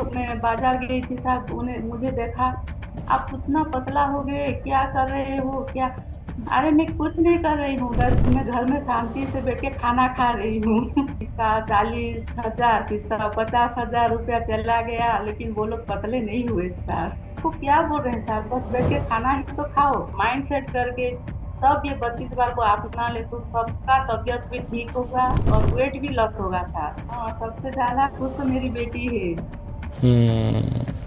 लोग मैं बाजार गई थी साहब, उन्हें मुझे देखा, आप उतना पतला हो गए, क्या कर रहे हो क्या? अरे मैं कुछ नहीं कर रही हूँ, बस मैं घर में शांति से बैठ के खाना खा रही हूँ। इसका 40,000, किसका 50,000 रुपया चला गया, लेकिन वो लोग पतले नहीं हुए साहब। तो क्या बोल रहे हैं साहब, बस बैठ के खाना ही तो खाओ, माइंड सेट करके। तब ये 32 बार को अपना ले तो सबका तबीयत भी ठीक होगा और वेट भी लॉस होगा साहब। हाँ, सबसे ज्यादा खुश तो मेरी बेटी है।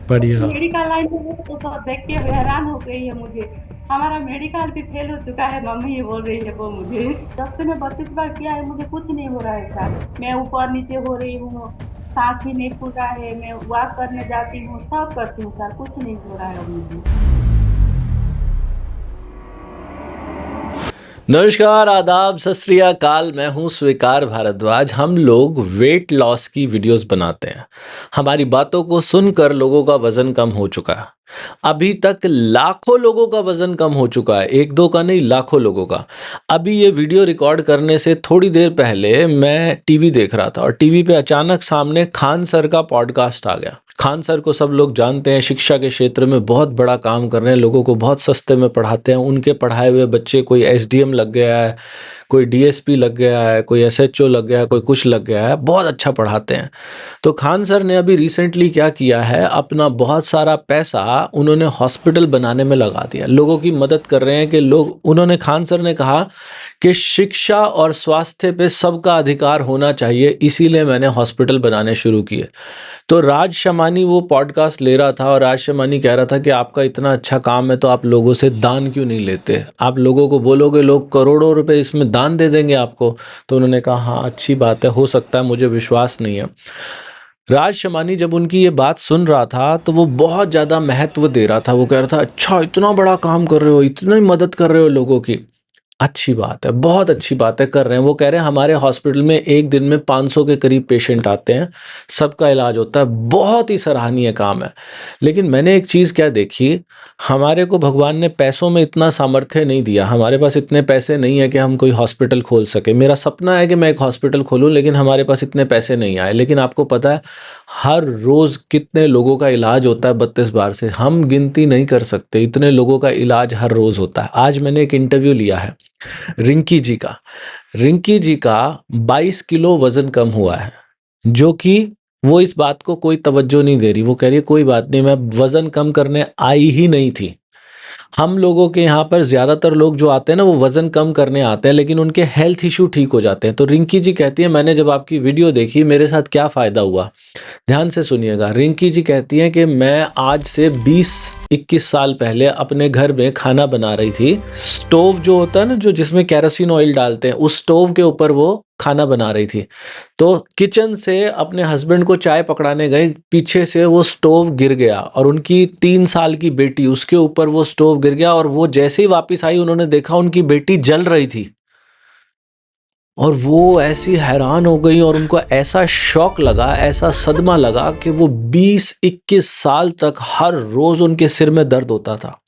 बढ़िया। मेडिकल लाइन में है तो सब देख के हैरान हो गई है मुझे। हमारा मेडिकल भी फेल हो चुका है मम्मी, ये बोल रही है वो मुझे। जब से मैं 32 बार किया है मुझे कुछ नहीं हो रहा है साहब। मैं ऊपर नीचे हो रही हूँ, सांस भी नहीं फूल रहा है, मैं वॉक करने जाती हूँ, सब करती हूँ सर, कुछ नहीं हो रहा है अब मुझे। नमस्कार, आदाब, सत श्री अकाल। मैं हूं स्वीकार भारद्वाज। हम लोग वेट लॉस की वीडियोस बनाते हैं। हमारी बातों को सुनकर लोगों का वजन कम हो चुका है। अभी तक लाखों लोगों का वजन कम हो चुका है, एक दो का नहीं, लाखों लोगों का। अभी ये वीडियो रिकॉर्ड करने से थोड़ी देर पहले मैं टीवी देख रहा था और टीवी पे अचानक सामने खान सर का पॉडकास्ट आ गया। खान सर को सब लोग जानते हैं, शिक्षा के क्षेत्र में बहुत बड़ा काम कर रहे हैं, लोगों को बहुत सस्ते में पढ़ाते हैं। उनके पढ़ाए हुए बच्चे, कोई एसडीएम लग गया है, कोई डीएसपी लग गया है, कोई एसएचओ लग गया है, कोई कुछ लग गया है, बहुत अच्छा पढ़ाते हैं। तो खान सर ने अभी रिसेंटली क्या किया है, अपना बहुत सारा पैसा उन्होंने हॉस्पिटल बनाने में लगा दिया, लोगों की मदद कर रहे हैं कि लोग, उन्होंने, खान सर ने कहा कि शिक्षा और स्वास्थ्य पे सबका अधिकार होना चाहिए, इसीलिए मैंने हॉस्पिटल बनाने शुरू किए। तो राज शमानी वो पॉडकास्ट ले रहा था और राज शमानी कह रहा था कि आपका इतना अच्छा काम है तो आप लोगों से दान क्यों नहीं लेते, आप लोगों को बोलोगे, लोग करोड़ों रुपए इसमें दान दे देंगे आपको। तो उन्होंने कहा हाँ, अच्छी बात है, हो सकता है, मुझे विश्वास नहीं है। राज शमानी जब उनकी ये बात सुन रहा था तो वो बहुत ज़्यादा महत्व दे रहा था। वो कह रहा था अच्छा, इतना बड़ा काम कर रहे हो, इतनी मदद कर रहे हो लोगों की, अच्छी बात है, बहुत अच्छी बात है, कर रहे हैं। वो कह रहे हैं हमारे हॉस्पिटल में एक दिन में 500 के करीब पेशेंट आते हैं, सबका इलाज होता है, बहुत ही सराहनीय काम है। लेकिन मैंने एक चीज़ क्या देखी, हमारे को भगवान ने पैसों में इतना सामर्थ्य नहीं दिया, हमारे पास इतने पैसे नहीं है कि हम कोई हॉस्पिटल खोल सके। मेरा सपना है कि मैं एक हॉस्पिटल खोलूं, लेकिन हमारे पास इतने पैसे नहीं आए। लेकिन आपको पता है हर रोज़ कितने लोगों का इलाज होता है, 32 बार से हम गिनती नहीं कर सकते, इतने लोगों का इलाज हर रोज़ होता है। आज मैंने एक इंटरव्यू लिया है रिंकी जी का। रिंकी जी का 22 किलो वजन कम हुआ है, जो कि वो इस बात को कोई तवज्जो नहीं दे रही। वो कह रही है कोई बात नहीं, मैं वजन कम करने आई ही नहीं थी। हम लोगों के यहाँ पर ज़्यादातर लोग जो आते हैं ना, वो वज़न कम करने आते हैं, लेकिन उनके हेल्थ इश्यू ठीक हो जाते हैं। तो रिंकी जी कहती है मैंने जब आपकी वीडियो देखी, मेरे साथ क्या फ़ायदा हुआ, ध्यान से सुनिएगा। रिंकी जी कहती हैं कि मैं आज से 20-21 साल पहले अपने घर में खाना बना रही थी। स्टोव जो होता है ना, जो जिसमें केरोसिन ऑयल डालते हैं, उस स्टोव के ऊपर वो खाना बना रही थी। तो किचन से अपने हस्बैंड को चाय पकड़ाने गए, पीछे से वो स्टोव गिर गया और उनकी 3 साल की बेटी, उसके ऊपर वो स्टोव गिर गया और वो जैसे ही वापस आई उन्होंने देखा उनकी बेटी जल रही थी। और वो ऐसी हैरान हो गई और उनको ऐसा शॉक लगा, ऐसा सदमा लगा कि वो 20-21 साल तक हर रोज उनके सिर में दर्द होता था।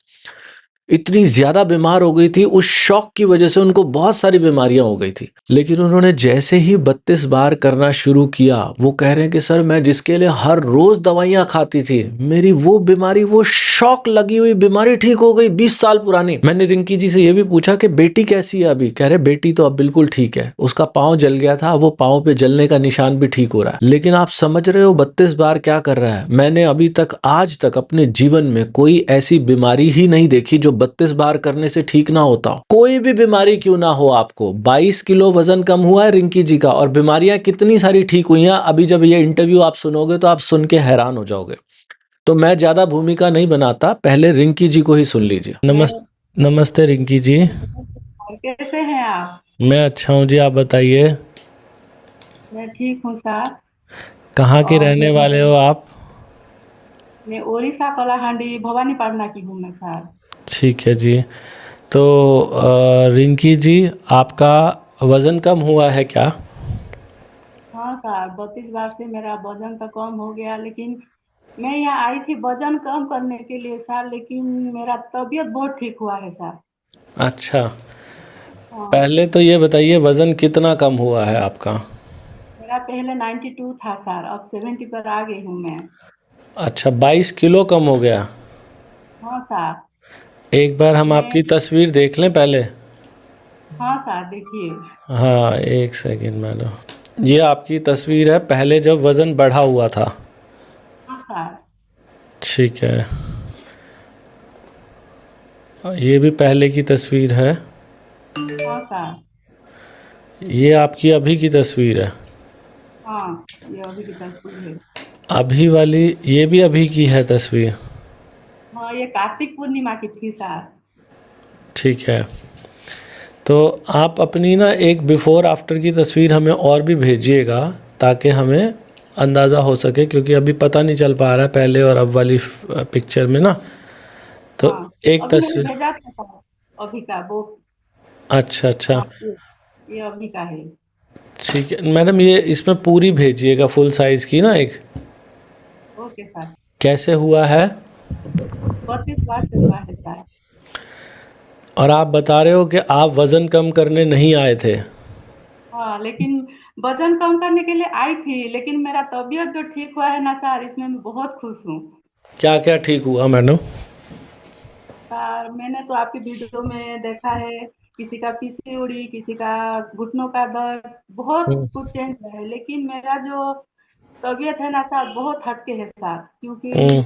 इतनी ज़्यादा बीमार हो गई थी, उस शॉक की वजह से उनको बहुत सारी बीमारियां हो गई थी। लेकिन उन्होंने जैसे ही 32 बार करना शुरू किया, वो कह रहे हैं कि सर मैं जिसके लिए हर रोज दवाइयां खाती थी, मेरी वो बीमारी, वो शॉक लगी हुई बीमारी ठीक हो गई, 20 साल पुरानी। मैंने रिंकी जी से ये भी पूछा कि बेटी कैसी है अभी? कह रहे बेटी तो अब बिल्कुल ठीक है, उसका पाँव जल गया था, वो पाँव पे जलने का निशान भी ठीक हो रहा है। लेकिन आप समझ रहे हो 32 बार क्या कर रहा है? मैंने अभी तक, आज तक अपने जीवन में कोई ऐसी बीमारी ही नहीं देखी जो 32 बार करने से ठीक ना होता हो। कोई भी बीमारी क्यों ना हो, आपको 22 किलो वजन कम हुआ है रिंकी जी का, और बीमारियां कितनी सारी ठीक हुई हैं। अभी जब ये इंटरव्यू आप सुनोगे तो आप सुन के हैरान हो जाओगे। तो मैं ज्यादा भूमिका नहीं बनाता, पहले रिंकी जी को ही सुन लीजिए। मैं नमस्ते रिंकी जी। कैसे हैं आप? मैं अच्छा हूँ जी, आप बताइए। मैं ठीक हूँ सर। कहाँ के और रहने वाले हो आप? मैं उड़ीसा कलाहांडी भवानीपाटना की हूँ मैं सर। ठीक है जी। तो रिंकी जी, आपका वजन कम हुआ है क्या? हाँ सर, 32 बार से मेरा वजन तो कम हो गया, लेकिन मैं यहाँ आई थी वजन कम करने के लिए सर, लेकिन मेरा तबीयत बहुत ठीक हुआ है सर। अच्छा, हाँ, पहले तो ये बताइए वजन कितना कम हुआ है आपका? मेरा पहले 92 था सर, अब 70 पर आ गई हूँ मैं। अच्छा, 22 किलो कम हो गया। हाँ सर। एक बार हम मैं आपकी तस्वीर देख लें पहले। हाँ सर देखिए। हाँ, एक सेकंड मैडम। ये आपकी तस्वीर है पहले जब वज़न बढ़ा हुआ था। हाँ सर। ठीक है। ये भी पहले की तस्वीर है। हाँ सर। ये आपकी अभी की तस्वीर है। हाँ ये अभी की तस्वीर है। अभी वाली ये भी अभी की है तस्वीर। हाँ ये कार्तिक पूर्णिमा की थी सर। ठीक है। तो आप अपनी ना एक बिफ़ोर आफ्टर की तस्वीर हमें और भी भेजिएगा, ताकि हमें अंदाज़ा हो सके, क्योंकि अभी पता नहीं चल पा रहा है पहले और अब वाली पिक्चर में ना। तो हाँ एक अभी मैंने तस्वीर। भेजा था सर, अभी का वो। अच्छा अच्छा। हाँ ये अभी का है। ठीक है मैडम, ये इसमें पूरी भेजिएगा फुल साइज़ की ना एक। Okay sir. कैसे हुआ है? 32 बार से हुआ है सर। और आप बता रहे हो कि आप वज़न कम करने नहीं आए थे। हाँ लेकिन वजन कम करने के लिए आई थी, लेकिन मेरा तबीयत जो ठीक हुआ है ना सर, इसमें मैं बहुत खुश हूँ। क्या क्या ठीक हुआ मैडम? सर मैंने तो आपकी वीडियो में देखा है, किसी का पीसीओडी, किसी का घुटनों का दर्द, बहुत हम्म। कुछ चेंज हुआ है। लेकिन मेरा जो तबीयत है ना सर, बहुत हटके है सर। क्योंकि हम्म।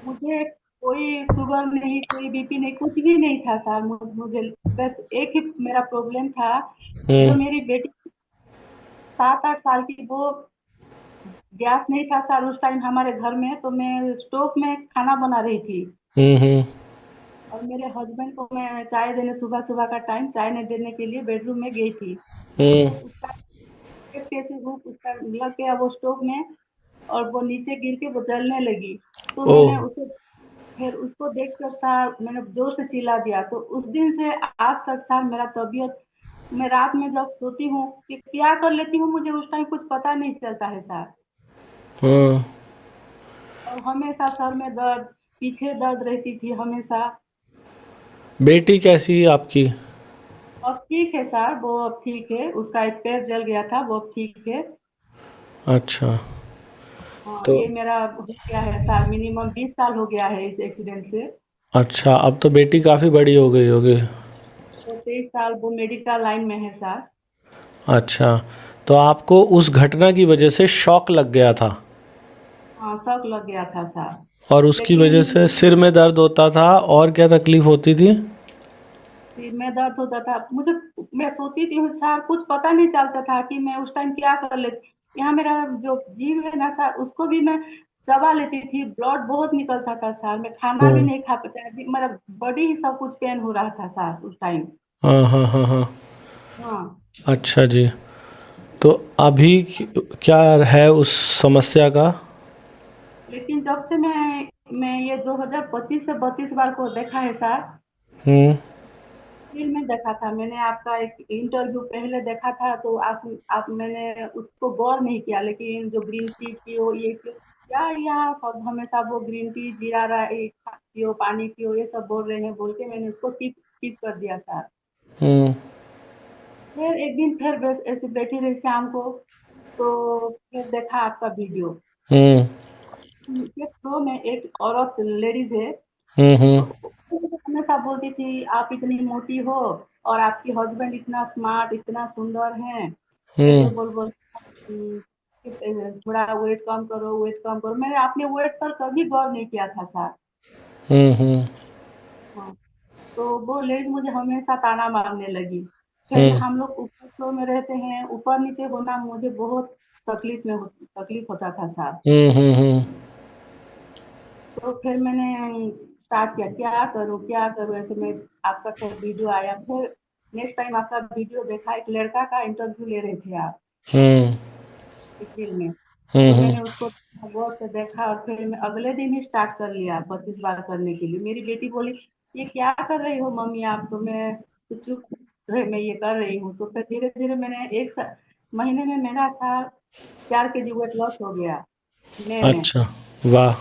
मुझे कोई शुगर नहीं, कोई बीपी नहीं, कुछ भी नहीं था सर। मुझे बस एक ही मेरा प्रॉब्लम था। जो हम्म। मेरी बेटी 7-8 साल की, वो गैस नहीं था सर उस टाइम हमारे घर में, तो मैं स्टोव में खाना बना रही थी। हम्म। और मेरे हस्बैंड को मैं चाय देने, सुबह सुबह का टाइम चाय नहीं देने के लिए बेडरूम में गई थी। हम्म। तो उसका कैसे हुक उसका लग गया वो स्टोव में, और वो नीचे गिर के वो जलने लगी। तो ओह। मैंने उसे, फिर उसको देखकर सर मैंने जोर से चिल्ला दिया। तो उस दिन से आज तक सर मेरा तबीयत, मैं रात में जब सोती हूँ कि क्या कर लेती हूँ, मुझे उस टाइम कुछ पता नहीं चलता है सर। हाँ। और हमेशा सर में दर्द, पीछे दर्द रहती थी हमेशा। बेटी कैसी है आपकी? अब ठीक है सर, वो अब ठीक है। उसका एक पैर जल गया था, वो अब ठीक है। अच्छा। हाँ तो ये मेरा हो गया है सर, मिनिमम 20 साल हो गया है इस एक्सीडेंट से। अच्छा, अब तो बेटी काफ़ी बड़ी हो गई होगी। तो 23 साल वो मेडिकल लाइन में है सर। अच्छा, तो आपको उस घटना की वजह से शॉक लग गया था, हाँ शौक लग गया था सर। और उसकी वजह लेकिन से सिर में दर्द होता था, और क्या तकलीफ होती थी? सिर में दर्द होता था मुझे। मैं सोती थी सर, कुछ पता नहीं चलता था कि मैं उस टाइम क्या कर लेती। यहाँ मेरा जो जीव है ना सर, उसको भी मैं चबा लेती थी, ब्लड बहुत निकलता था सर। मैं खाना भी हम्म। नहीं खा पाती, मेरा बॉडी ही सब कुछ पेन हो रहा था सर उस टाइम। हाँ हाँ हाँ हाँ। हाँ अच्छा जी। तो अभी क्या है उस समस्या का? लेकिन जब से मैं ये 2025 से 32 बार को देखा है सर। हम्म। फिर मैं देखा था, मैंने आपका एक इंटरव्यू पहले देखा था, तो आप मैंने उसको गौर नहीं किया। लेकिन जो ग्रीन टी पियो, ये पियो, क्या यहाँ सब हमेशा वो ग्रीन टी, जीरा राइस पियो, पानी पियो, ये सब बोल रहे हैं, बोल के मैंने उसको टिप टिप कर दिया सर। हम्म। फिर एक दिन फिर बस ऐसे बैठी रही शाम को, तो फिर देखा आपका वीडियो। हम्म। के थ्रू में एक औरत लेडीज है, हम्म। वो हमेशा बोलती थी आप इतनी मोटी हो, और आपकी हस्बैंड इतना स्मार्ट, इतना सुंदर हैं। हम्म। ऐसे बोल बोल कि थोड़ा वेट कम करो, वेट कम करो। मैंने अपने वेट पर कभी गौर नहीं किया था सर। हम्म। हाँ, तो वो लेडीज मुझे हमेशा ताना मारने लगी। फिर हम्म। हम लोग ऊपर फ्लोर में रहते हैं, ऊपर नीचे होना मुझे बहुत तकलीफ होता था सर। हम्म। तो फिर मैंने स्टार्ट किया, क्या करूँ क्या करूँ, ऐसे में आपका फिर वीडियो आया। फिर नेक्स्ट टाइम आपका वीडियो देखा, एक लड़का का इंटरव्यू ले रहे थे आप हम्म। वकील में। तो हम्म। मैंने उसको गौर से देखा, और फिर मैं अगले दिन ही स्टार्ट कर लिया 32 बार करने के लिए। मेरी बेटी बोली ये क्या कर रही हो मम्मी आप, तो मैं तो चुप रहे, मैं ये कर रही हूँ। तो फिर धीरे धीरे मैंने महीने में मेरा था 4 kg वेट लॉस हो गया, मई में। अच्छा। वाह।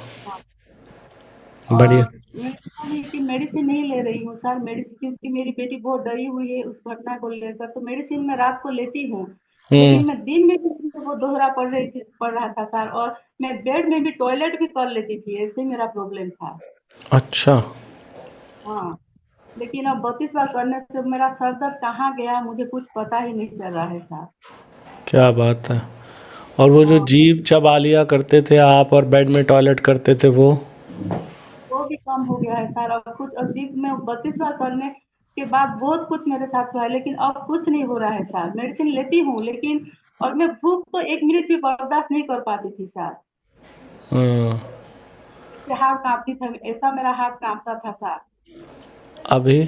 हाँ, बढ़िया। और मैं पता नहीं कि मेडिसिन नहीं ले रही हूँ सर, मेडिसिन, क्योंकि मेरी बेटी बहुत डरी हुई है उस घटना को लेकर। तो मेडिसिन मैं रात को लेती हूँ, हम्म। लेकिन मैं दिन में भी वो दोहरा पड़ रहा था सर, और मैं बेड में भी टॉयलेट भी कर लेती थी, ऐसे मेरा प्रॉब्लम था। अच्छा। हाँ, लेकिन अब 32 बार करने से मेरा सर दर्द कहाँ गया मुझे कुछ पता ही नहीं चल रहा है सर। क्या बात है। और वो जो हाँ, जीभ चबा लिया करते थे आप और बेड में टॉयलेट करते थे वो? वो भी कम हो गया है सर। अब कुछ अजीब, मैं 32 बार करने के बाद बहुत कुछ मेरे साथ हुआ है, लेकिन अब कुछ नहीं हो रहा है सर। मेडिसिन लेती हूँ लेकिन, और मैं भूख तो 1 मिनट भी बर्दाश्त नहीं कर पाती थी सर। हाँ। ऐसे हाथ कांपती था, ऐसा मेरा हाथ कांपता था सर। अभी?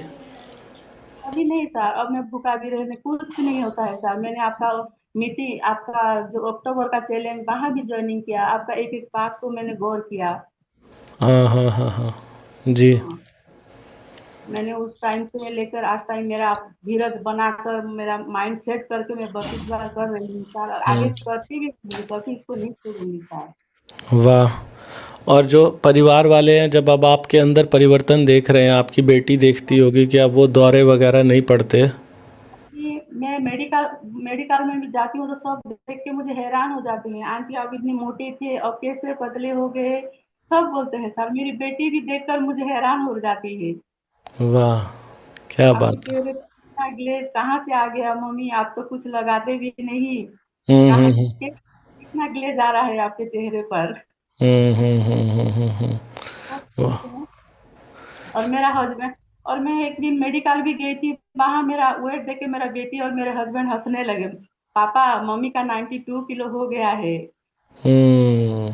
अभी नहीं सर, अब मैं भूखा भी रहने कुछ नहीं होता है सर। मैंने आपका मीटिंग, आपका जो अक्टूबर का चैलेंज, वहाँ भी ज्वाइनिंग किया। आपका एक एक बात को मैंने गौर किया। हाँ हाँ हाँ हाँ। जी। हाँ, मैंने उस टाइम से लेकर आज टाइम मेरा धीरज बनाकर, मेरा माइंड सेट करके मैं 32 बार कर रही हूँ सर, और आगे हम्म। करती भी रहूंगी, कभी इसको नहीं छोड़ूंगी सर। वाह। और जो परिवार वाले हैं, जब अब आपके अंदर परिवर्तन देख रहे हैं, आपकी बेटी देखती होगी कि अब वो दौरे वगैरह नहीं पड़ते? कि मैं मेडिकल मेडिकल में भी जाती हूँ तो सब देख के मुझे हैरान हो जाती हैं, आंटी आप इतनी मोटी थे अब कैसे पतले हो गए। सब बोलते हैं सर, मेरी बेटी भी देखकर मुझे हैरान हो जाती है। वाह, क्या आपके बात है। चेहरे पे इतना ग्लेज कहाँ से आ गया मम्मी, आप तो कुछ लगाते भी नहीं, हम्म कहाँ हम्म कितना ग्लेज आ रहा है आपके चेहरे पर। सब वाह। बोलते हैं। और मेरा हस्बैंड, और मैं एक दिन मेडिकल भी गई थी, वहां मेरा वेट देख के मेरा बेटी और मेरे हस्बैंड हंसने लगे। पापा, मम्मी का 92 किलो हो गया है। हम्म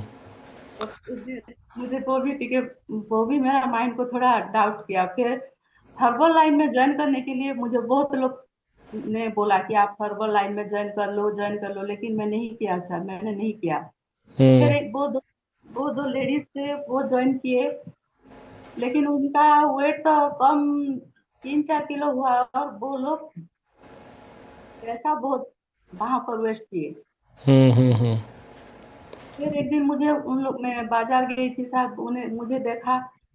तो उस दिन मुझे वो भी टिके, वो भी मेरा माइंड को थोड़ा डाउट किया। फिर हर्बल लाइन में ज्वाइन करने के लिए मुझे बहुत लोग ने बोला कि आप हर्बल लाइन में ज्वाइन कर लो, लेकिन मैं नहीं किया सर, मैंने नहीं किया। फिर हम्म वो दो लेडीज थे, वो ज्वाइन किए, लेकिन उनका वेट तो कम 3-4 किलो हुआ, और वो लोग पैसा बहुत वहां पर वेस्ट किए। हम्म। फिर एक दिन मुझे उन लोग, मैं बाजार गई थी साहब, उन्हें मुझे देखा,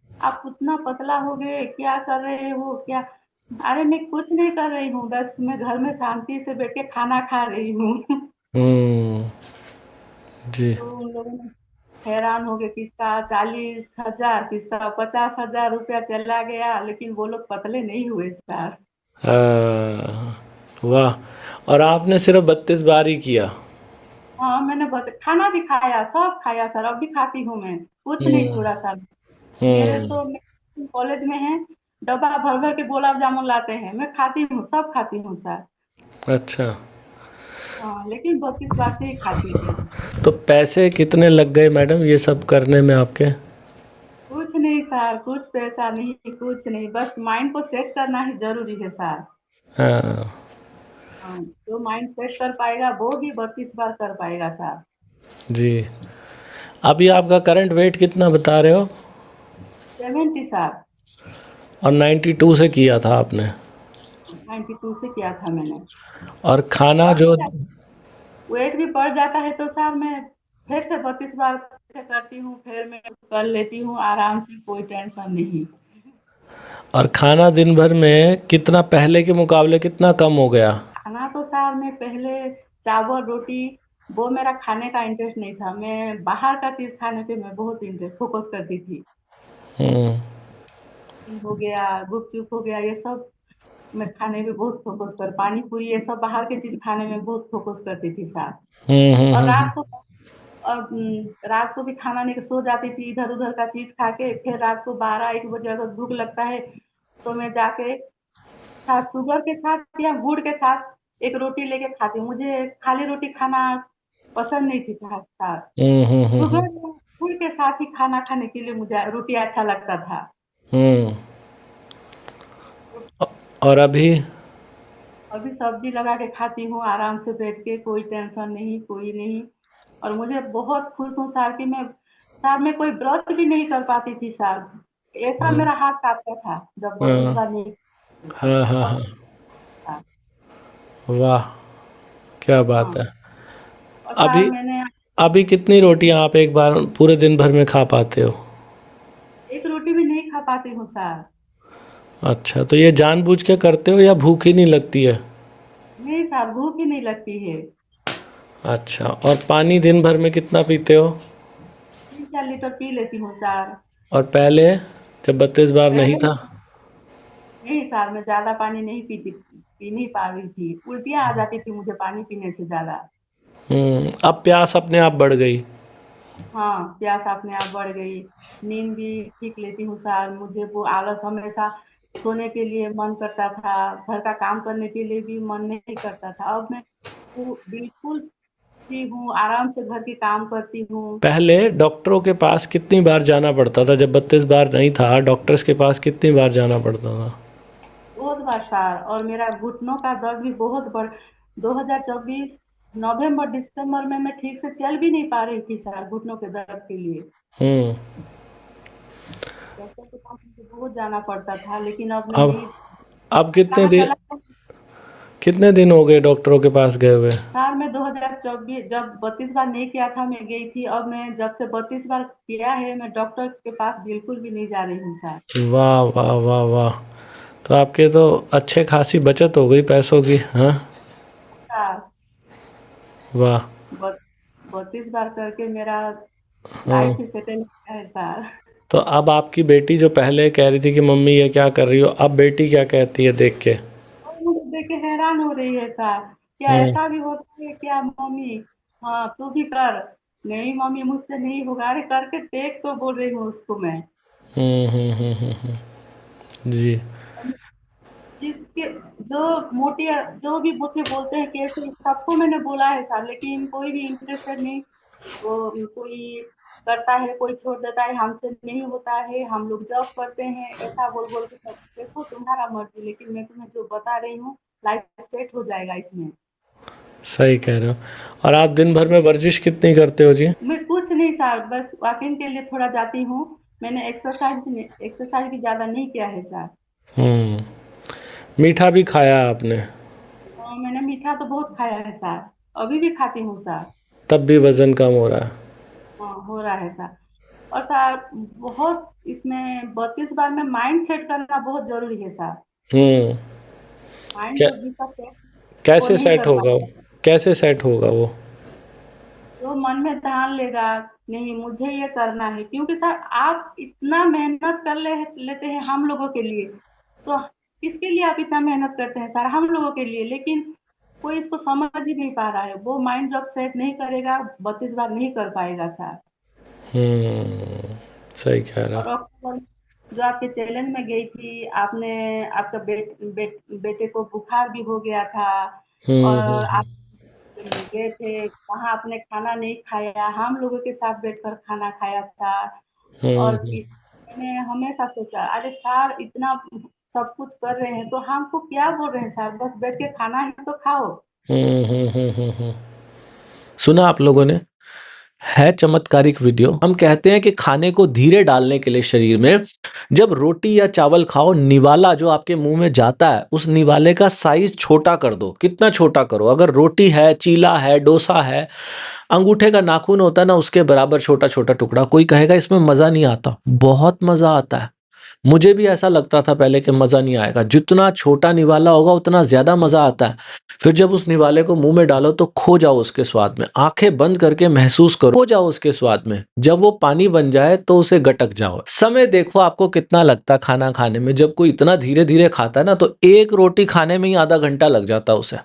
आप उतना पतला हो गए, क्या कर रहे हो क्या। अरे मैं कुछ नहीं कर रही हूँ, बस मैं घर में शांति से बैठ के खाना खा रही हूँ। हम्म। जी। तो उन लोगों ने हैरान हो गए, किसका 40,000, किसका 50,000 रुपया चला गया, लेकिन वो लोग पतले नहीं हुए सर। वाह। और आपने सिर्फ 32 बार ही किया? हाँ, मैंने बहुत खाना भी खाया, सब खाया सर, अब भी खाती हूँ मैं, कुछ नहीं हम्म छोड़ा सर। मेरे हम्म। तो कॉलेज में है, डब्बा भर भर के गुलाब जामुन लाते हैं, मैं खाती हूँ, सब खाती हूँ सर। अच्छा। हाँ, लेकिन 32 बार से ही खाती हूँ। तो पैसे कितने लग गए मैडम ये सब करने में आपके? कुछ नहीं सर, कुछ पैसा नहीं, कुछ नहीं, बस माइंड को सेट करना ही जरूरी है सर। हाँ। हाँ, जो माइंड सेट कर पाएगा वो भी 32 बार कर पाएगा सर। जी। अभी आपका करंट वेट कितना बता रहे हो? 70 सर। और 92 से किया था आपने? 92 से किया था मैंने। और खाना बढ़ जो? वेट भी बढ़ जाता है तो सर मैं फिर से 32 बार से करती हूँ, फिर मैं कर लेती हूँ आराम से, कोई टेंशन नहीं। और खाना दिन भर में कितना, पहले के मुकाबले कितना कम हो गया? खाना तो सार में पहले चावल रोटी, वो मेरा खाने का इंटरेस्ट नहीं था, मैं बाहर का चीज खाने पे मैं बहुत इंटरेस्ट फोकस करती थी। हम्म हो गया, गुपचुप हो गया, ये सब मैं खाने में बहुत फोकस कर, पानी पूरी ये सब बाहर की चीज खाने में बहुत फोकस करती थी सार। और हम्म। रात को भी खाना नहीं, सो जाती थी इधर उधर का चीज खा के। फिर रात को 12-1 बजे अगर भूख लगता है तो मैं जाके शुगर के साथ या गुड़ के साथ एक रोटी लेके खाती हूँ। मुझे खाली रोटी खाना पसंद नहीं थी था। हम्म। शुगर या गुड़ के साथ ही खाना खाने के लिए मुझे रोटी अच्छा लगता था। हम्म। और अभी? अभी सब्जी लगा के खाती हूँ आराम से बैठ के, कोई टेंशन नहीं, कोई नहीं। और मुझे बहुत खुश हूँ सार कि मैं सार में कोई व्रत भी नहीं कर पाती थी सार, ऐसा हाँ मेरा हाथ कांपता था जब बत्तीस हाँ बार नहीं हाँ हाँ अब। हाँ। हाँ। वाह, क्या बात हाँ, है। और अभी सार मैंने अभी कितनी रोटियां आप एक बार पूरे दिन भर में खा पाते हो? एक रोटी भी नहीं खा पाती हूँ सार। अच्छा, तो ये जानबूझ के करते हो या भूख ही नहीं लगती है? नहीं सार, भूख ही नहीं लगती है। अच्छा, और पानी दिन भर में कितना पीते हो? 3-4 लीटर पी लेती हूँ सर। और पहले, जब 32 बार नहीं पहले था? नहीं सर, मैं ज्यादा पानी नहीं पी नहीं पा रही थी, उल्टियाँ आ जाती थी मुझे पानी पीने से ज्यादा। अब प्यास अपने आप बढ़ गई? हाँ, प्यास अपने आप बढ़ गई। नींद भी ठीक लेती हूँ सर, मुझे वो आलस हमेशा सोने के लिए मन करता था, घर का काम करने के लिए भी मन नहीं करता था। अब मैं वो बिल्कुल फ्री हूँ, आराम से घर के काम करती हूँ। पहले डॉक्टरों के पास कितनी बार जाना पड़ता था? जब 32 बार नहीं था, डॉक्टर्स के पास कितनी बार जाना पड़ता था? बहुत बार सर, और मेरा घुटनों का दर्द भी बहुत बढ़ 2024 नवंबर दिसंबर में मैं ठीक से चल भी नहीं पा रही थी सर, घुटनों के दर्द के लिए। हम्म। डॉक्टर के पास मुझे बहुत जाना पड़ता था, लेकिन अब अब नहीं। अब कहाँ चला कितने दिन हो गए डॉक्टरों के पास गए हुए? सर, मैं 2024 जब 32 बार नहीं किया था मैं गई थी, अब मैं जब से 32 बार किया है मैं डॉक्टर के पास बिल्कुल भी नहीं जा रही हूँ सर। वाह वाह वाह वाह! तो आपके तो अच्छे खासी बचत हो गई पैसों की, हाँ? सर, वाह! 32 बार करके मेरा हाँ। लाइफ ही सेटल किया है सर। तो अब आपकी बेटी जो पहले कह रही थी कि मम्मी ये क्या कर रही हो, अब बेटी क्या कहती है देख के? और मुझे देख के हैरान हो रही है सर, क्या हम्म। ऐसा भी होता है क्या मम्मी? हाँ, तू भी कर। नहीं मम्मी, मुझसे नहीं होगा, अरे करके देख तो बोल रही हूँ उसको मैं। हम्म। जी। जिसके जो मोटी जो भी मुझे बोलते हैं कैसे, सबको मैंने बोला है सर, लेकिन कोई भी इंटरेस्टेड नहीं। वो कोई करता है, कोई छोड़ देता है, हमसे नहीं होता है, हम लोग जॉब करते हैं, ऐसा बोल बोल के सब। देखो तुम्हारा मर्जी, लेकिन मैं तुम्हें जो बता रही हूँ, लाइफ सेट हो जाएगा इसमें। सही कह रहे हो। और आप दिन भर में वर्जिश कितनी करते हो जी? मैं कुछ नहीं सर, बस वॉकिंग के लिए थोड़ा जाती हूँ। मैंने एक्सरसाइज भी ज्यादा नहीं किया है सर। हम्म। मीठा भी खाया आपने? मैंने मीठा तो बहुत खाया है सर, अभी भी खाती हूँ सर। तब भी वजन कम हो रहा है? हाँ, हो रहा है सर। और सर, बहुत इसमें 32 बार में माइंड सेट करना बहुत जरूरी है सर। हम्म। माइंड कै, जो जिसका सेट वो कैसे नहीं सेट कर होगा वो? पाता। कैसे सेट होगा वो? जो मन में ठान लेगा, नहीं मुझे ये करना है, क्योंकि सर आप इतना मेहनत कर लेते हैं हम लोगों के लिए, तो किसके लिए आप इतना मेहनत करते हैं सर? हम लोगों के लिए। लेकिन कोई इसको समझ ही नहीं पा रहा है, वो माइंड जब सेट नहीं करेगा 32 बार नहीं कर पाएगा सर। हम्म। सही कह रहा। और अक्टूबर जो आपके चैलेंज में गई थी आपने, आपका बेटे को बुखार भी हो गया था, और हम्म। आप गए थे वहां, आपने खाना नहीं खाया, हम लोगों के साथ बैठकर खाना खाया था। हम्म। और मैंने हमेशा सोचा, अरे सर इतना सब कुछ कर रहे हैं तो हमको क्या बोल रहे हैं सर, बस बैठ के खाना है तो खाओ। हम्म। सुना आप लोगों ने? है चमत्कारिक वीडियो। हम कहते हैं कि खाने को धीरे डालने के लिए शरीर में, जब रोटी या चावल खाओ, निवाला जो आपके मुंह में जाता है उस निवाले का साइज छोटा कर दो। कितना छोटा करो? अगर रोटी है, चीला है, डोसा है, अंगूठे का नाखून होता है ना, उसके बराबर छोटा छोटा टुकड़ा। कोई कहेगा इसमें मजा नहीं आता, बहुत मजा आता है। मुझे भी ऐसा लगता था पहले कि मज़ा नहीं आएगा। जितना छोटा निवाला होगा उतना ज़्यादा मज़ा आता है। फिर जब उस निवाले को मुँह में डालो तो खो जाओ उसके स्वाद में। आँखें बंद करके महसूस करो, खो जाओ उसके स्वाद में। जब वो पानी बन जाए तो उसे गटक जाओ। समय देखो आपको कितना लगता है खाना खाने में। जब कोई इतना धीरे-धीरे खाता है ना तो एक रोटी खाने में ही आधा घंटा लग जाता है उसे।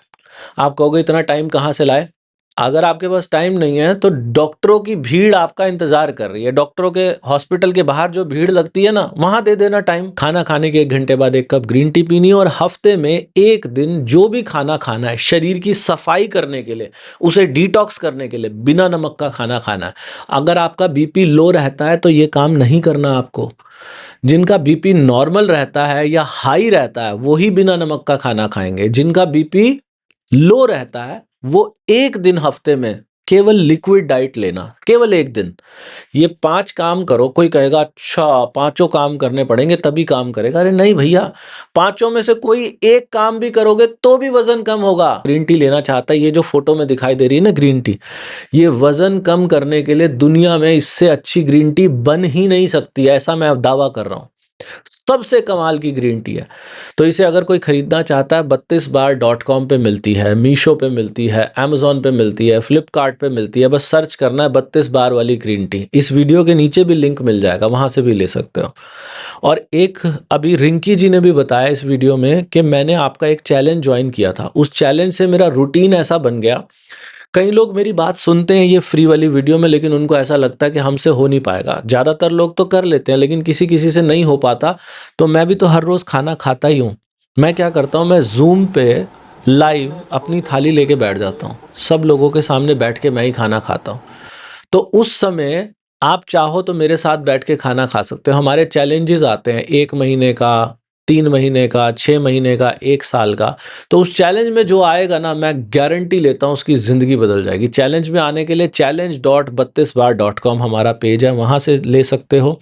आप कहोगे इतना टाइम कहाँ से लाए? अगर आपके पास टाइम नहीं है तो डॉक्टरों की भीड़ आपका इंतजार कर रही है। डॉक्टरों के हॉस्पिटल के बाहर जो भीड़ लगती है ना, वहां दे देना टाइम। खाना खाने के 1 घंटे बाद 1 कप ग्रीन टी पीनी, और हफ्ते में 1 दिन जो भी खाना खाना है शरीर की सफाई करने के लिए, उसे डिटॉक्स करने के लिए, बिना नमक का खाना खाना है। अगर आपका बीपी लो रहता है तो ये काम नहीं करना आपको। जिनका बीपी नॉर्मल रहता है या हाई रहता है वही बिना नमक का खाना खाएंगे। जिनका बीपी लो रहता है वो 1 दिन हफ्ते में केवल लिक्विड डाइट लेना, केवल 1 दिन। ये 5 काम करो। कोई कहेगा अच्छा 5 काम करने पड़ेंगे तभी काम करेगा। अरे नहीं भैया, 5 में से कोई एक काम भी करोगे तो भी वजन कम होगा। ग्रीन टी लेना चाहता है, ये जो फोटो में दिखाई दे रही है ना ग्रीन टी, ये वजन कम करने के लिए दुनिया में इससे अच्छी ग्रीन टी बन ही नहीं सकती, ऐसा मैं अब दावा कर रहा हूं। सबसे कमाल की ग्रीन टी है। तो इसे अगर कोई खरीदना चाहता है 32bar.com पे मिलती है, मीशो पे मिलती है, अमेज़न पे मिलती है, फ्लिपकार्ट पे मिलती है। बस सर्च करना है 32 बार वाली ग्रीन टी। इस वीडियो के नीचे भी लिंक मिल जाएगा, वहाँ से भी ले सकते हो। और एक अभी रिंकी जी ने भी बताया इस वीडियो में कि मैंने आपका एक चैलेंज जॉइन किया था। उस चैलेंज से मेरा रूटीन ऐसा बन गया। कई लोग मेरी बात सुनते हैं ये फ्री वाली वीडियो में, लेकिन उनको ऐसा लगता है कि हमसे हो नहीं पाएगा। ज़्यादातर लोग तो कर लेते हैं, लेकिन किसी-किसी से नहीं हो पाता। तो मैं भी तो हर रोज़ खाना खाता ही हूँ। मैं क्या करता हूँ, मैं ज़ूम पे लाइव अपनी थाली लेके बैठ जाता हूँ। सब लोगों के सामने बैठ के मैं ही खाना खाता हूँ। तो उस समय आप चाहो तो मेरे साथ बैठ के खाना खा सकते हो। हमारे चैलेंजेस आते हैं 1 महीने का, 3 महीने का, 6 महीने का, 1 साल का। तो उस चैलेंज में जो आएगा ना, मैं गारंटी लेता हूँ उसकी ज़िंदगी बदल जाएगी। चैलेंज में आने के लिए challenge.32bar.com हमारा पेज है, वहाँ से ले सकते हो।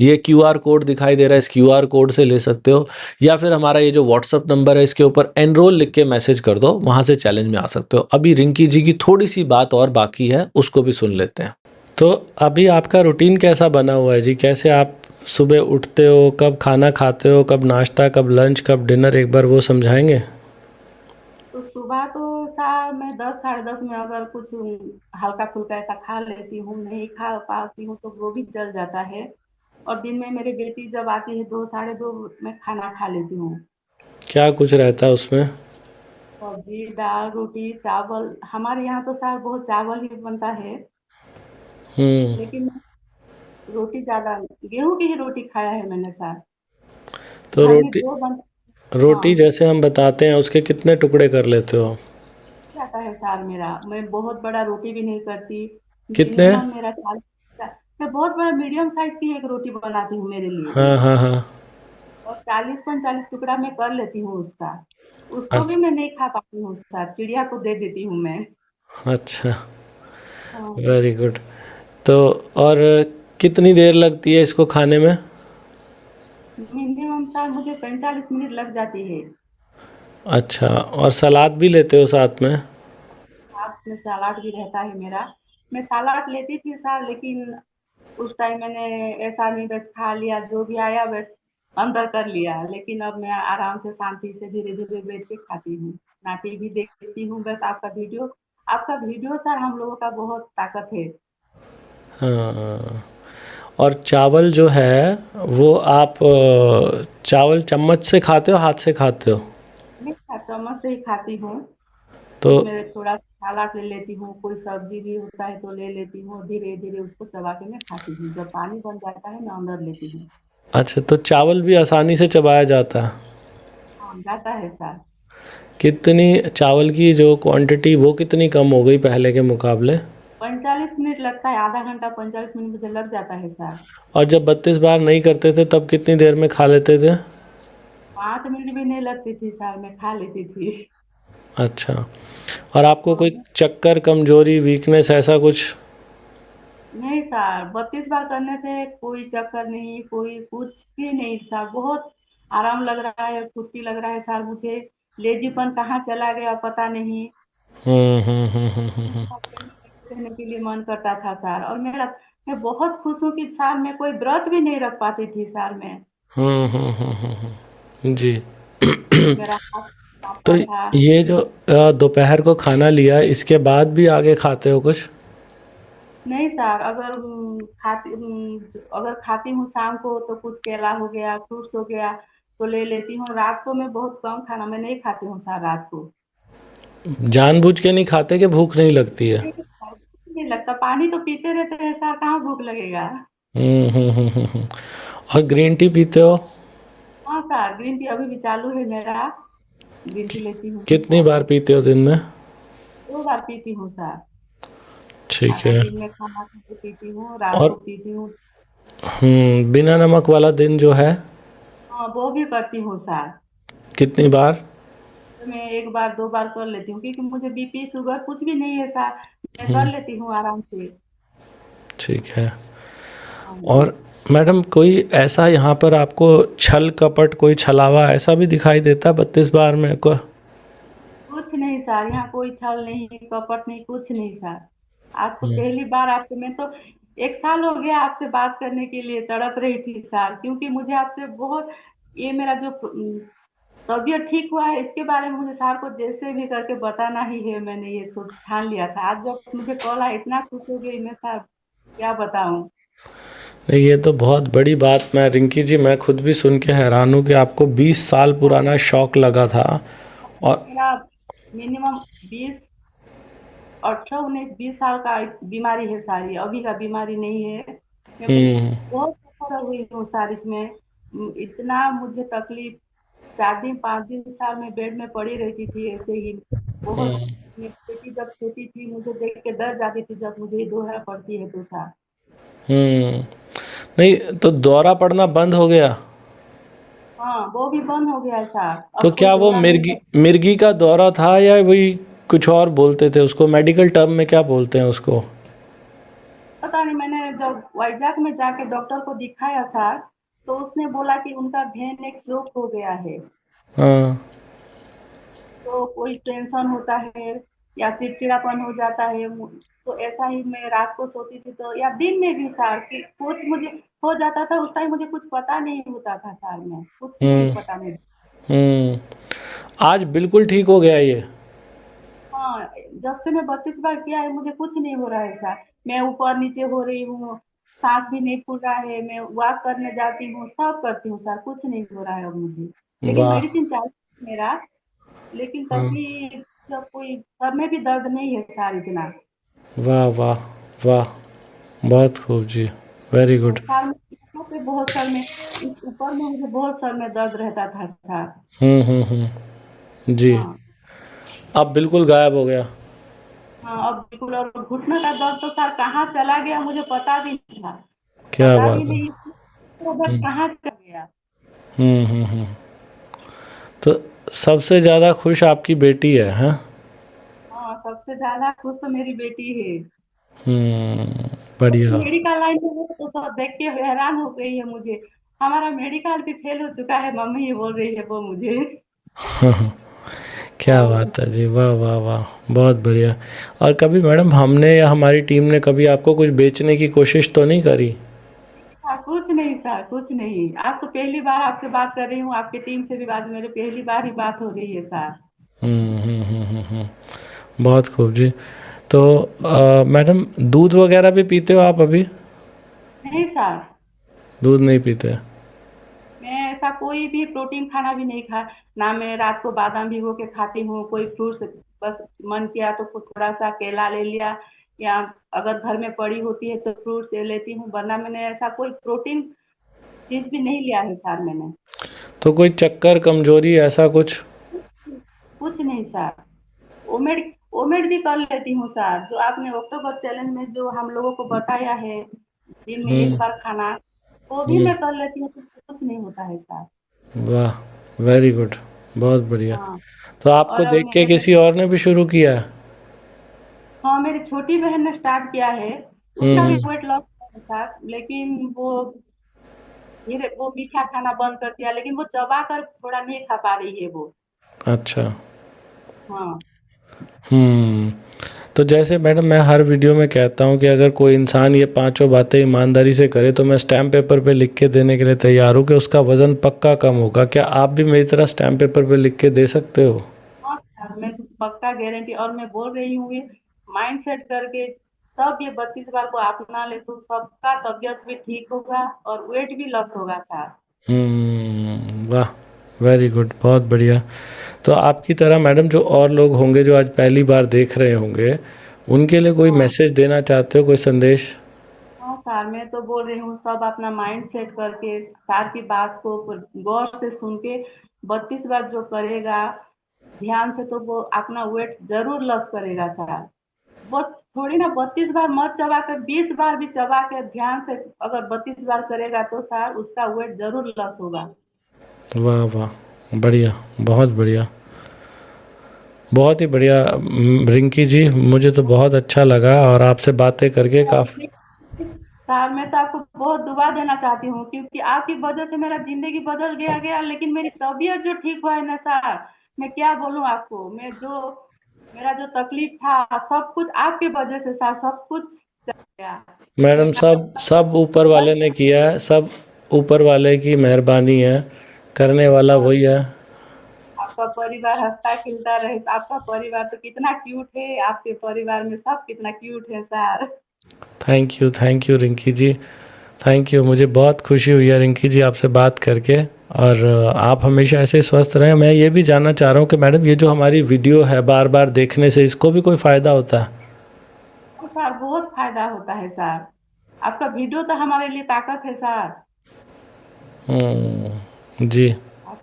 ये क्यूआर कोड दिखाई दे रहा है, इस क्यूआर कोड से ले सकते हो, या फिर हमारा ये जो व्हाट्सएप नंबर है इसके ऊपर एनरोल लिख के मैसेज कर दो, वहाँ से चैलेंज में आ सकते हो। अभी रिंकी जी की थोड़ी सी बात और बाकी है, उसको भी सुन लेते हैं। तो अभी आपका रूटीन कैसा बना हुआ है जी? कैसे आप सुबह उठते हो, कब खाना खाते हो, कब नाश्ता, कब लंच, कब डिनर, एक बार वो समझाएंगे? तो सुबह तो सार मैं 10 साढ़े 10 में अगर कुछ हल्का फुल्का ऐसा खा लेती हूँ, नहीं खा पाती हूँ तो वो भी चल जाता है। और दिन में मेरी बेटी जब आती है 2 साढ़े 2 में खाना खा लेती हूँ। क्या कुछ रहता है उसमें? सब्जी दाल रोटी चावल, हमारे यहाँ तो सार बहुत चावल ही बनता है। हम्म। लेकिन रोटी ज्यादा, गेहूं की ही रोटी खाया है मैंने सार। तो घर में रोटी, जो बन रोटी हाँ, जैसे हम बताते हैं उसके कितने टुकड़े कर लेते हो? जाता है सार मेरा। मैं बहुत बड़ा रोटी भी नहीं करती। कितने? मिनिमम मेरा 40, मैं बहुत बड़ा मीडियम साइज की एक रोटी बनाती हूँ मेरे लिए। हाँ हाँ हाँ। और 40 45 टुकड़ा मैं कर लेती हूँ उसका। उसको भी अच्छा। मैं नहीं खा पाती हूँ, उसका चिड़िया को दे देती हूँ मैं। अच्छा, हाँ, वेरी गुड। तो और कितनी देर लगती है इसको खाने में? मिनिमम सार मुझे 45 मिनट लग जाती है। अच्छा, और सलाद भी लेते हो साथ में? साथ में सलाद भी रहता है मेरा। मैं सलाद लेती थी सार, लेकिन उस टाइम मैंने ऐसा नहीं, बस खा लिया जो भी आया बस अंदर कर लिया। लेकिन अब मैं आराम से शांति से धीरे धीरे बैठ के खाती हूँ, ना टीवी देखती हूँ। बस आपका वीडियो सर हम लोगों का बहुत ताकत है। हाँ। और चावल जो है वो आप चावल चम्मच से खाते हो, हाथ से खाते हो? मैं चम्मच से ही खाती हूँ। तो उसमें थोड़ा सलाद ले लेती हूँ, कोई सब्जी भी होता है तो ले लेती हूँ, धीरे धीरे उसको चबा के मैं खाती हूँ। जब पानी बन जाता है मैं अंदर लेती हूँ। अच्छा, तो चावल भी आसानी से चबाया जाता है? हाँ, जाता है सर। कितनी चावल की जो क्वांटिटी वो कितनी कम हो गई पहले के मुकाबले? 45 मिनट लगता है, आधा घंटा 45 मिनट मुझे लग जाता है सर। और जब 32 बार नहीं करते थे तब कितनी देर में खा लेते थे? 5 मिनट भी नहीं लगती थी सर, मैं खा लेती थी। अच्छा। और आपको हाँ, कोई चक्कर, कमजोरी, वीकनेस ऐसा कुछ? नहीं सर, 32 बार करने से कोई चक्कर नहीं, कोई कुछ भी नहीं सर। बहुत आराम लग रहा है, फुर्ती लग रहा है सर मुझे। लेजीपन कहाँ चला गया पता नहीं। हम्म। रहने के लिए मन करता था सर। और मैं बहुत खुश हूँ कि सर मैं कोई व्रत भी नहीं रख पाती थी सर मैं। जी। मेरा हाथ तो कांपता था। ये जो दोपहर को खाना लिया इसके बाद भी आगे खाते हो कुछ? नहीं सर, अगर खाती हूँ शाम को तो कुछ केला हो गया, फ्रूट्स हो गया तो ले लेती हूँ। रात को मैं बहुत कम खाना, मैं नहीं खाती हूँ सर रात को। जानबूझ के नहीं खाते कि भूख नहीं लगती है? नहीं लगता, पानी तो पीते रहते हैं सर, कहाँ भूख लगेगा। हम्म। और ग्रीन टी पीते हो? हाँ सर, ग्रीन टी अभी भी चालू है मेरा। ग्रीन टी लेती हूँ कितनी सुबह। बार पीते हो दिन में? 2 बार पीती हूँ सर। ठीक है। दिन में खाना खा के पीती हूँ, रात को और पीती हूँ। बिना नमक वाला दिन जो है? हाँ, वो भी करती हूँ सर। कितनी बार? तो मैं 1 बार 2 बार कर लेती हूँ, क्योंकि मुझे बीपी शुगर कुछ भी नहीं है सर। मैं कर हम्म। लेती हूँ आराम से। ठीक है। हाँ जी। और मैडम, कोई ऐसा यहाँ पर आपको छल कपट, कोई छलावा ऐसा भी दिखाई देता है 32 बार में को? कुछ नहीं सर, यहाँ कोई छल नहीं कपट नहीं, कुछ नहीं सर। आज तो पहली बार आपसे मैं तो एक साल हो गया आपसे बात करने के लिए तड़प रही थी सर, क्योंकि मुझे आपसे बहुत, ये मेरा जो तबीयत ठीक हुआ है इसके बारे में मुझे सर को जैसे भी करके बताना ही है। मैंने ये सोच ठान लिया था। आज जब मुझे कॉल आया इतना खुश हो गई मैं सर, क्या बताऊं। नहीं, ये तो बहुत बड़ी बात। मैं रिंकी जी, मैं खुद भी सुन के हैरान हूँ कि आपको 20 साल पुराना शौक लगा था। और मेरा मिनिमम 20, 18, 19, 20 साल का एक बीमारी है सारी, अभी का बीमारी नहीं है। मैं हम्म बहुत सफर हुई हूँ सार इसमें। इतना मुझे तकलीफ, 4 दिन 5 दिन साल में बेड में पड़ी रहती थी ऐसे ही। बहुत। हम्म मेरी बेटी जब छोटी थी मुझे देख के डर जाती थी जब मुझे ये दोहरा पड़ती है तो सार। हम्म। नहीं, तो दौरा पड़ना बंद हो गया? हाँ वो भी बंद हो गया है सार, तो अब कोई क्या वो दौरा नहीं मिर्गी पड़ता। मिर्गी का दौरा था, या वही कुछ और बोलते थे उसको? मेडिकल टर्म में क्या बोलते हैं उसको? पता नहीं, मैंने जब वाइजैक में जाके डॉक्टर को दिखाया सार, तो उसने बोला कि उनका भेन एक चोक हो गया है। हाँ। तो कोई टेंशन होता है या चिड़चिड़ापन हो जाता है। तो ऐसा ही मैं रात को सोती थी तो, या दिन में भी सार कि कुछ मुझे हो जाता था, उस टाइम मुझे कुछ पता नहीं होता था सार में, कुछ चीज हम्म पता नहीं। हम्म। आज बिल्कुल ठीक हो गया ये? हाँ, जब से मैं 32 बार किया है मुझे कुछ नहीं हो रहा है सार। मैं ऊपर नीचे हो रही हूँ, सांस भी नहीं फूल रहा है, मैं वॉक करने जाती हूँ, सब करती हूँ सर, कुछ नहीं हो रहा है अब मुझे। लेकिन वाह। मेडिसिन चालू है मेरा, लेकिन तब हाँ। भी जब कोई सर में भी दर्द नहीं है सर इतना। वाह वाह वाह। बहुत खूब जी। Very good. सर में यहाँ पे बहुत सर में, इस ऊपर में मुझे बहुत सर में दर्द रहता था सर। जी। हाँ। अब बिल्कुल गायब हो गया? हाँ अब बिल्कुल, और घुटने का दर्द तो सर कहाँ चला गया मुझे पता भी नहीं था। क्या पता भी बात है। नहीं तो दर्द कहाँ चला गया। हम्म। तो सबसे ज़्यादा खुश आपकी बेटी है, हाँ? हाँ सबसे ज्यादा खुश तो मेरी बेटी है। बढ़िया। मेडिकल लाइन में हो तो सब देख के हैरान हो गई है मुझे। हमारा मेडिकल भी फेल हो चुका है मम्मी, ये बोल रही है वो मुझे। क्या हाँ। बात है जी, वाह वाह वाह। बहुत बढ़िया। और कभी मैडम हमने या हमारी टीम ने कभी आपको कुछ बेचने की कोशिश तो नहीं करी? सर कुछ नहीं सर, कुछ नहीं। आज तो पहली बार आपसे बात कर रही हूँ, आपकी टीम से भी आज मेरी पहली बार ही बात हो रही है सर। बहुत खूब जी। तो मैडम, दूध वगैरह भी पीते हो आप अभी? नहीं सर, दूध नहीं पीते? मैं ऐसा कोई भी प्रोटीन खाना भी नहीं खा। ना मैं रात को बादाम भिगो के खाती हूँ, कोई फ्रूट्स, बस मन किया तो कुछ थोड़ा सा केला ले लिया, या अगर घर में पड़ी होती है तो फ्रूट्स ले लेती हूँ, वरना मैंने ऐसा कोई प्रोटीन चीज भी नहीं लिया है सर मैंने। तो कोई चक्कर, कमजोरी, ऐसा कुछ? कुछ नहीं सर। ओमेड, ओमेड भी कर लेती हूँ सर, जो आपने अक्टूबर चैलेंज में जो हम लोगों को बताया है, दिन में एक हम्म बार खाना, वो भी हम्म। मैं कर लेती हूँ तो कुछ नहीं होता है सर। वाह, वेरी गुड। बहुत बढ़िया। हाँ। तो और आपको अब देख के मेरे, किसी और ने भी शुरू किया है? हाँ मेरी छोटी बहन ने स्टार्ट किया है, उसका भी हम्म। वेट लॉस है सर, लेकिन वो धीरे, वो मीठा खाना बंद कर दिया, लेकिन वो चबा कर थोड़ा नहीं खा पा रही है वो। अच्छा। हाँ। हम्म। तो जैसे मैडम, मैं हर वीडियो में कहता हूँ कि अगर कोई इंसान ये पांचों बातें ईमानदारी से करे तो मैं स्टैम्प पेपर पे लिख के देने के लिए तैयार हूँ कि उसका वज़न पक्का कम होगा। क्या आप भी मेरी तरह स्टैम्प पेपर पे लिख के दे सकते हो? हाँ सर, मैं तो पक्का गारंटी, और मैं बोल रही हूँ ये माइंड सेट करके सब ये 32 बार को अपना ले तो सबका तबीयत भी ठीक होगा और वेट भी लॉस होगा सर। वाह, वेरी गुड, बहुत बढ़िया। तो आपकी तरह मैडम जो और लोग होंगे जो आज पहली बार देख रहे होंगे, उनके लिए कोई हाँ। मैसेज देना चाहते हो, कोई संदेश? हाँ सर, मैं तो बोल रही हूँ सब अपना माइंड सेट करके सर की बात को गौर से सुन के 32 बार जो करेगा ध्यान से, तो वो अपना वेट जरूर लॉस करेगा सर। वो थोड़ी ना 32 बार मत चबा कर, 20 बार भी चबा के ध्यान से अगर 32 बार करेगा तो सर उसका वेट जरूर लॉस होगा। वाह वाह, बढ़िया, बहुत बढ़िया, बहुत ही बढ़िया। रिंकी जी, मुझे तो बहुत अच्छा लगा और आपसे बातें करके काफ़ी। सर मैं तो आपको बहुत दुआ देना चाहती हूँ, क्योंकि आपकी वजह से मेरा जिंदगी बदल गया गया, लेकिन मेरी तबीयत जो ठीक हुआ है ना सर, मैं क्या बोलूँ आपको, मैं जो, मेरा जो तकलीफ था सब कुछ आपके वजह से सर, सब कुछ क्या मैडम, लेकिन सब सब ऊपर वाले ने किया है, सब ऊपर वाले की मेहरबानी है, करने वाला और वही है। आपका परिवार हंसता खिलता रहे। आपका परिवार तो कितना क्यूट है, आपके परिवार में सब कितना क्यूट है sir. Thank you Rinki ji, thank you. मुझे बहुत खुशी हुई है रिंकी जी आपसे बात करके, और आप हमेशा ऐसे स्वस्थ रहें। मैं ये भी जानना चाह रहा हूँ कि मैडम, ये जो हमारी वीडियो है बार बार देखने से इसको भी कोई फ़ायदा होता है? और सर बहुत फायदा होता है सर। आपका वीडियो तो हमारे लिए ताकत है सर। जी। आप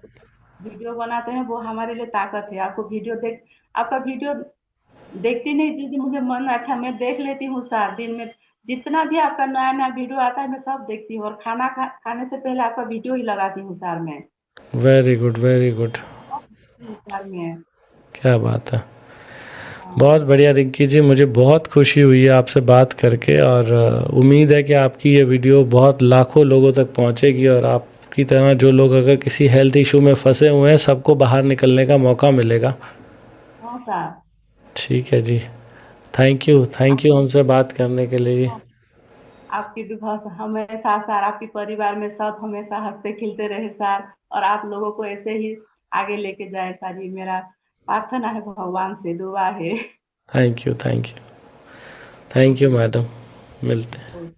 वीडियो बनाते हैं वो हमारे लिए ताकत है। आपको वीडियो देख आपका वीडियो देखती नहीं दीदी, मुझे मन अच्छा मैं देख लेती हूँ सर दिन में। जितना भी आपका नया नया वीडियो आता है मैं सब देखती हूँ, और खाने से पहले आपका वीडियो ही लगाती हूँ सर मैं। Very good, very good. Sir में। क्या बात है। हाँ। बहुत बढ़िया रिंकी जी, मुझे बहुत खुशी हुई है आपसे बात करके, और उम्मीद है कि आपकी ये वीडियो बहुत लाखों लोगों तक पहुंचेगी, और आपकी तरह जो लोग अगर किसी हेल्थ इशू में फंसे हुए हैं सबको बाहर निकलने का मौका मिलेगा। हाँ सर। ठीक है जी। थैंक यू हमसे बात करने के लिए जी। आपकी भी बहुत हमेशा सर, आपके परिवार में सब हमेशा हंसते खिलते रहे सर, और आप लोगों को ऐसे ही आगे लेके जाए सर, ये मेरा प्रार्थना है, भगवान से दुआ है। Thank you, thank you madam. मिलते हैं।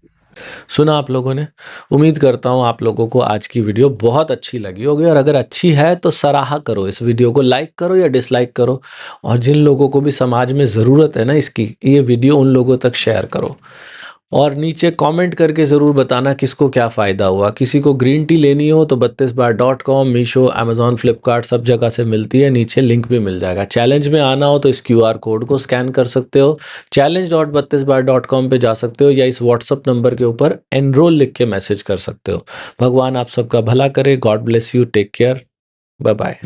सुना आप लोगों ने। उम्मीद करता हूँ आप लोगों को आज की वीडियो बहुत अच्छी लगी होगी, और अगर अच्छी है तो सराहा करो, इस वीडियो को लाइक करो या डिसलाइक करो, और जिन लोगों को भी समाज में ज़रूरत है ना इसकी, ये वीडियो उन लोगों तक शेयर करो। और नीचे कमेंट करके ज़रूर बताना किसको क्या फ़ायदा हुआ। किसी को ग्रीन टी लेनी हो तो 32bar.com, मीशो, अमेज़ॉन, फ्लिपकार्ट सब जगह से मिलती है, नीचे लिंक भी मिल जाएगा। चैलेंज में आना हो तो इस QR कोड को स्कैन कर सकते हो, challenge.32bar.com पे जा सकते हो, या इस व्हाट्सअप नंबर के ऊपर एनरोल लिख के मैसेज कर सकते हो। भगवान आप सबका भला करे। God bless you, take care, bye bye.